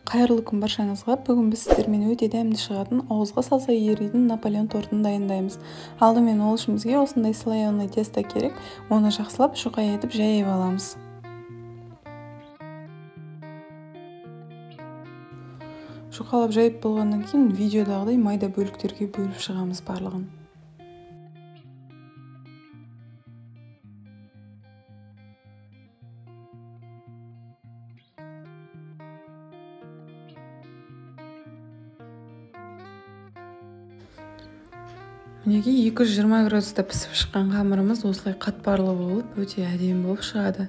Қайырлы күн баршаңызға. Бүгін біз сіздермен өте дәмді шығатын, ауызға салса еридің Наполеон тортын дайындаймыз. Алдымен ол үшін бізге осындай слоеный тесто керек. Оны жақсылап жұқа етіп жайып аламыз. Жұқалап жайып болғаннан кейін видеодағыдай майда бөліктерге бөліп шығамыз барлығын. Мінекей 220 градуста пісіп шыққан қамырымыз осылай қатпарлы болып, өте әдемі болып шығады.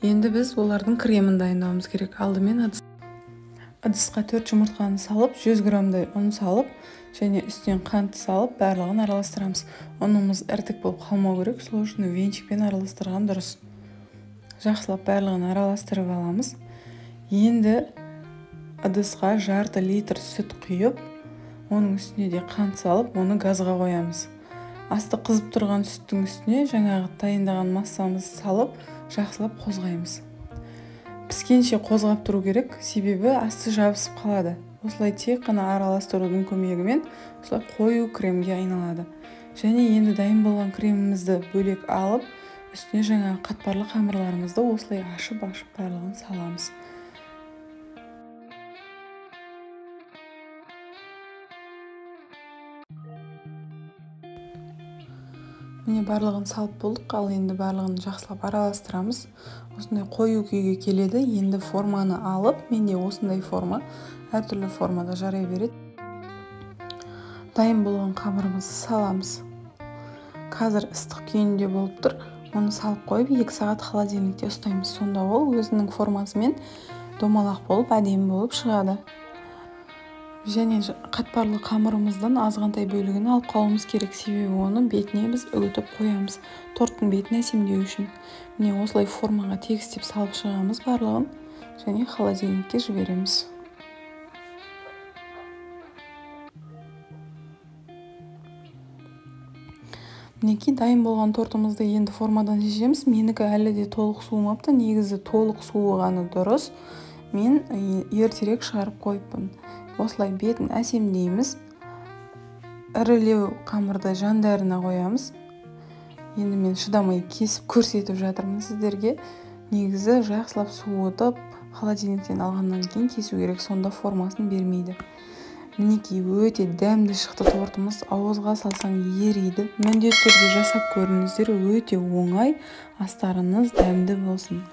Енді біз олардың кремін дайындауымыз керек. Алдымен ыдысқа 4 жұмыртқаны салып, 100 граммдай ұн салып, және үстінен қант салып, барлығын араластырамыз. Ұнымыз іртік болып қалмау керек, сол үшін венчикпен араластырған дұрыс. Жақсылап барлығын араластырып аламыз. Енді ыдысқа жарты литр сүт құйып, оның үстіне де қант салып, оны газға қоямыз. Асты қызып тұрған сүттің үстіне жаңағы дайындаған массамызды салып, жақсылап қозғаймыз. Піскенше қозғап тұру керек, себебі асты жабысып қалады. Осылай тек қана араластырудың көмегімен осылай қою кремге айналады. Және енді дайын болған кремімізді бөлек алып, үстіне жаңағы қатпарлы қамырларымызды осылай ашып барлығын саламыз. Міне барлығын салып болдық, ал енді барлығын жақсылап араластырамыз. Осындай қою күйге келеді. Енді форманы алып, менде осындай форма, әртүрлі формада жарай береді. Дайын болған қамырымызды саламыз. Қазір ыстық күйінде болып тұр. Оны салып қойып 2 сағат холодильникте ұстаймыз. Сонда ол өзінің формасымен домалақ болып, әдемі болып шығады. Және қатпарлы қамырымыздан азғантай бөлігін алып қалуымыз керек, себебі оны бетіне біз үгітіп қоямыз, торттың бетін әсемдеу үшін. Міне осылай формаға тегістеп салып шығамыз барлығын, және холодильникке жібереміз. Мінекей дайын болған тортымызды енді формадан шешеміз. Менікі әлі де толық суымапты, негізі толық суығаны дұрыс. Мен ертерек шығарып қойыппын. Осылай бетін әсемдейміз. Ірілеу қамырды жандарына қоямыз. Енді мен шыдамай кесіп көрсетіп жатырмын сіздерге. Негізі жақсылап суытып, холодильниктен алғаннан кейін кесу керек, сонда формасын бермейді. Мінекей өте дәмді шықты тортымыз. Ауызға салсаң ериді. Міндетті түрде жасап көріңіздер, өте оңай, астарыңыз дәмді болсын.